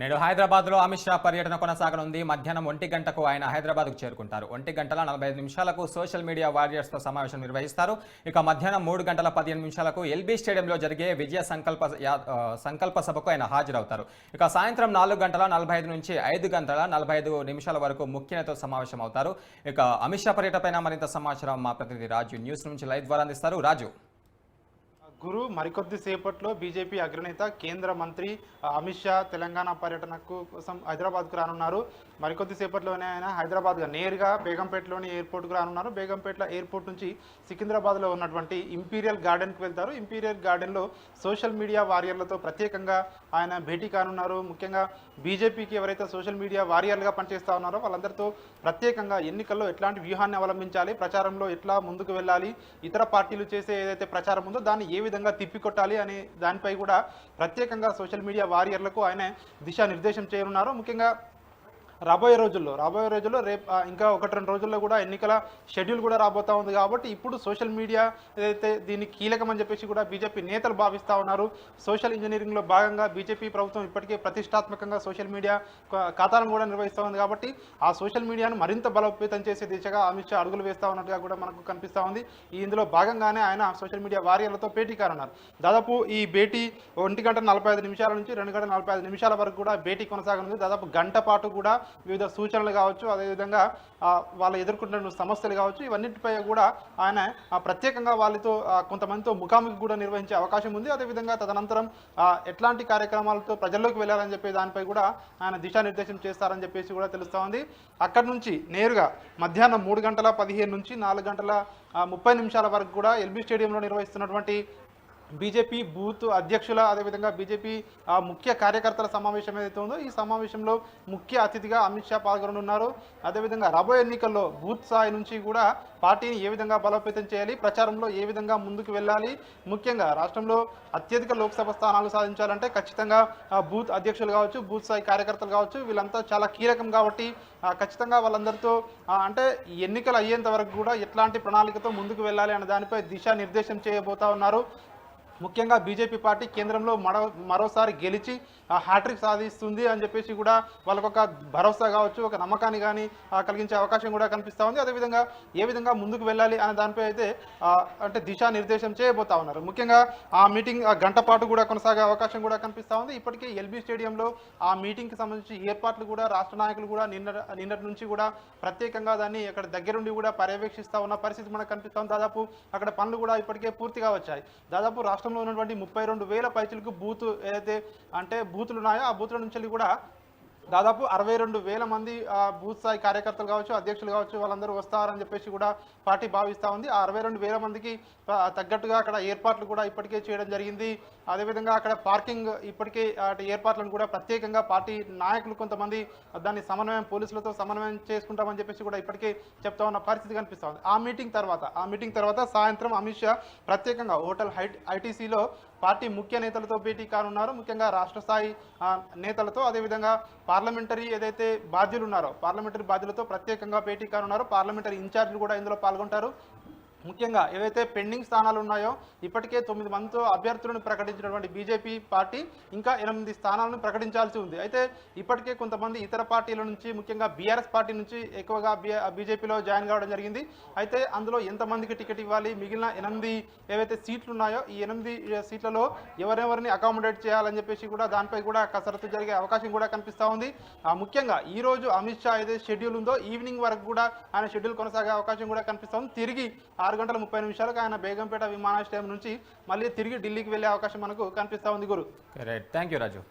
నేడు హైదరాబాద్లో అమిత్ షా పర్యటన కొనసాగనుంది. మధ్యాహ్నం 1 గంటకు ఆయన హైదరాబాద్కు చేరుకుంటారు. 1 గంటల 45 నిమిషాలకు సోషల్ మీడియా వారియర్స్తో సమావేశం నిర్వహిస్తారు. ఇక మధ్యాహ్నం 3 గంటల 15 నిమిషాలకు ఎల్బీ స్టేడియంలో జరిగే విజయ సంకల్ప సభకు ఆయన హాజరవుతారు. ఇక సాయంత్రం 4 గంటల 45 నుంచి 5 గంటల 45 నిమిషాల వరకు ముఖ్య నేతతో సమావేశం అవుతారు. ఇక అమిత్ షా పర్యటనపైన మరింత సమాచారం మా ప్రతినిధి రాజు న్యూస్ నుంచి లైవ్ ద్వారా అందిస్తారు. రాజు, గురు మరికొద్ది సేపట్లో బీజేపీ అగ్రనేత కేంద్ర మంత్రి అమిత్ షా తెలంగాణ పర్యటనకు కోసం హైదరాబాద్కు రానున్నారు. మరికొద్ది సేపట్లోనే ఆయన హైదరాబాద్గా నేరుగా బేగంపేటలోని ఎయిర్పోర్ట్కు రానున్నారు. బేగంపేట ఎయిర్పోర్ట్ నుంచి సికింద్రాబాద్లో ఉన్నటువంటి ఇంపీరియల్ గార్డెన్కు వెళ్తారు. ఇంపీరియల్ గార్డెన్లో సోషల్ మీడియా వారియర్లతో ప్రత్యేకంగా ఆయన భేటీ కానున్నారు. ముఖ్యంగా బీజేపీకి ఎవరైతే సోషల్ మీడియా వారియర్లుగా పనిచేస్తూ ఉన్నారో వాళ్ళందరితో ప్రత్యేకంగా ఎన్నికల్లో ఎట్లాంటి వ్యూహాన్ని అవలంబించాలి, ప్రచారంలో ఎట్లా ముందుకు వెళ్ళాలి, ఇతర పార్టీలు చేసే ఏదైతే ప్రచారం ఉందో దాన్ని ఏ విధంగా తిప్పికొట్టాలి అనే దానిపై కూడా ప్రత్యేకంగా సోషల్ మీడియా వారియర్లకు ఆయన దిశానిర్దేశం చేయనున్నారు. ముఖ్యంగా రాబోయే రోజుల్లో రేపు ఇంకా 1-2 రోజుల్లో కూడా ఎన్నికల షెడ్యూల్ కూడా రాబోతా ఉంది. కాబట్టి ఇప్పుడు సోషల్ మీడియా ఏదైతే దీన్ని కీలకమని చెప్పేసి కూడా బీజేపీ నేతలు భావిస్తూ ఉన్నారు. సోషల్ ఇంజనీరింగ్లో భాగంగా బీజేపీ ప్రభుత్వం ఇప్పటికే ప్రతిష్టాత్మకంగా సోషల్ మీడియా ఖాతాలను కూడా నిర్వహిస్తూ ఉంది. కాబట్టి ఆ సోషల్ మీడియాను మరింత బలోపేతం చేసే దిశగా అమిత్ షా అడుగులు వేస్తూ ఉన్నట్టుగా కూడా మనకు కనిపిస్తూ ఉంది. ఇందులో భాగంగానే ఆయన సోషల్ మీడియా వారియర్లతో భేటీ కానున్నారు. దాదాపు ఈ భేటీ 1 గంట 45 నిమిషాల నుంచి 2 గంటల 45 నిమిషాల వరకు కూడా భేటీ కొనసాగనుంది. దాదాపు గంట పాటు కూడా వివిధ సూచనలు కావచ్చు, అదేవిధంగా వాళ్ళు ఎదుర్కొంటున్న సమస్యలు కావచ్చు, ఇవన్నిటిపై కూడా ఆయన ప్రత్యేకంగా వాళ్ళతో కొంతమందితో ముఖాముఖి కూడా నిర్వహించే అవకాశం ఉంది. అదేవిధంగా తదనంతరం ఎట్లాంటి కార్యక్రమాలతో ప్రజల్లోకి వెళ్ళాలని చెప్పే దానిపై కూడా ఆయన దిశానిర్దేశం చేస్తారని చెప్పేసి కూడా తెలుస్తూ ఉంది. అక్కడి నుంచి నేరుగా మధ్యాహ్నం 3 గంటల 15 నుంచి 4 గంటల 30 నిమిషాల వరకు కూడా ఎల్బీ స్టేడియంలో నిర్వహిస్తున్నటువంటి బీజేపీ బూత్ అధ్యక్షుల అదేవిధంగా బీజేపీ ముఖ్య కార్యకర్తల సమావేశం ఏదైతే ఉందో ఈ సమావేశంలో ముఖ్య అతిథిగా అమిత్ షా పాల్గొనున్నారు. అదేవిధంగా రాబోయే ఎన్నికల్లో బూత్ స్థాయి నుంచి కూడా పార్టీని ఏ విధంగా బలోపేతం చేయాలి, ప్రచారంలో ఏ విధంగా ముందుకు వెళ్ళాలి, ముఖ్యంగా రాష్ట్రంలో అత్యధిక లోక్సభ స్థానాలు సాధించాలంటే ఖచ్చితంగా బూత్ అధ్యక్షులు కావచ్చు, బూత్ స్థాయి కార్యకర్తలు కావచ్చు, వీళ్ళంతా చాలా కీలకం. కాబట్టి ఖచ్చితంగా వాళ్ళందరితో అంటే ఎన్నికలు అయ్యేంత వరకు కూడా ఎట్లాంటి ప్రణాళికతో ముందుకు వెళ్ళాలి అనే దానిపై దిశానిర్దేశం చేయబోతా ఉన్నారు. ముఖ్యంగా బీజేపీ పార్టీ కేంద్రంలో మరోసారి గెలిచి హ్యాట్రిక్ సాధిస్తుంది అని చెప్పేసి కూడా వాళ్ళకొక భరోసా కావచ్చు, ఒక నమ్మకాన్ని కానీ కలిగించే అవకాశం కూడా కనిపిస్తూ ఉంది. అదేవిధంగా ఏ విధంగా ముందుకు వెళ్ళాలి అనే దానిపై అయితే అంటే దిశానిర్దేశం చేయబోతా ఉన్నారు. ముఖ్యంగా ఆ మీటింగ్ గంట పాటు కూడా కొనసాగే అవకాశం కూడా కనిపిస్తూ ఉంది. ఇప్పటికే ఎల్బీ స్టేడియంలో ఆ మీటింగ్కి సంబంధించి ఏర్పాట్లు కూడా రాష్ట్ర నాయకులు కూడా నిన్నటి నుంచి కూడా ప్రత్యేకంగా దాన్ని అక్కడ దగ్గరుండి కూడా పర్యవేక్షిస్తూ ఉన్న పరిస్థితి మనకు కనిపిస్తూ ఉంది. దాదాపు అక్కడ పనులు కూడా ఇప్పటికే పూర్తిగా వచ్చాయి. దాదాపు రాష్ట్రంలో ఉన్నటువంటి 32,000 పైచులకు బూత్ ఏదైతే అంటే బూతులు ఉన్నాయో ఆ బూతుల నుంచి కూడా దాదాపు 62,000 మంది బూత్ స్థాయి కార్యకర్తలు కావచ్చు, అధ్యక్షులు కావచ్చు, వాళ్ళందరూ వస్తారని చెప్పేసి కూడా పార్టీ భావిస్తూ ఉంది. ఆ 62,000 మందికి తగ్గట్టుగా అక్కడ ఏర్పాట్లు కూడా ఇప్పటికే చేయడం జరిగింది. అదేవిధంగా అక్కడ పార్కింగ్ ఇప్పటికే ఏర్పాట్లను కూడా ప్రత్యేకంగా పార్టీ నాయకులు కొంతమంది దాన్ని పోలీసులతో సమన్వయం చేసుకుంటామని చెప్పేసి కూడా ఇప్పటికే చెప్తా ఉన్న పరిస్థితి కనిపిస్తూ ఉంది. ఆ మీటింగ్ తర్వాత సాయంత్రం అమిత్ షా ప్రత్యేకంగా హోటల్ ఐటీసీలో పార్టీ ముఖ్య నేతలతో భేటీ కానున్నారు. ముఖ్యంగా రాష్ట్ర స్థాయి నేతలతో అదేవిధంగా పార్లమెంటరీ ఏదైతే బాధ్యులు ఉన్నారో పార్లమెంటరీ బాధ్యులతో ప్రత్యేకంగా భేటీ కానున్నారు. పార్లమెంటరీ ఇన్ఛార్జీలు కూడా ఇందులో పాల్గొంటారు. ముఖ్యంగా ఏవైతే పెండింగ్ స్థానాలు ఉన్నాయో ఇప్పటికే 9 మందితో అభ్యర్థులను ప్రకటించినటువంటి బీజేపీ పార్టీ ఇంకా 8 స్థానాలను ప్రకటించాల్సి ఉంది. అయితే ఇప్పటికే కొంతమంది ఇతర పార్టీల నుంచి ముఖ్యంగా బీఆర్ఎస్ పార్టీ నుంచి ఎక్కువగా బీజేపీలో జాయిన్ కావడం జరిగింది. అయితే అందులో ఎంతమందికి టికెట్ ఇవ్వాలి, మిగిలిన 8 ఏవైతే సీట్లు ఉన్నాయో ఈ 8 సీట్లలో ఎవరెవరిని అకామిడేట్ చేయాలని చెప్పేసి కూడా దానిపై కూడా కసరత్తు జరిగే అవకాశం కూడా కనిపిస్తూ ఉంది. ముఖ్యంగా ఈ రోజు అమిత్ షా ఏదైతే షెడ్యూల్ ఉందో ఈవినింగ్ వరకు కూడా ఆయన షెడ్యూల్ కొనసాగే అవకాశం కూడా కనిపిస్తూ ఉంది. తిరిగి 6 గంటల 30 నిమిషాలకు ఆయన బేగంపేట విమానాశ్రయం నుంచి మళ్ళీ తిరిగి ఢిల్లీకి వెళ్ళే అవకాశం మనకు కనిపిస్తూ ఉంది. గురు, రైట్, థ్యాంక్ యూ రాజు.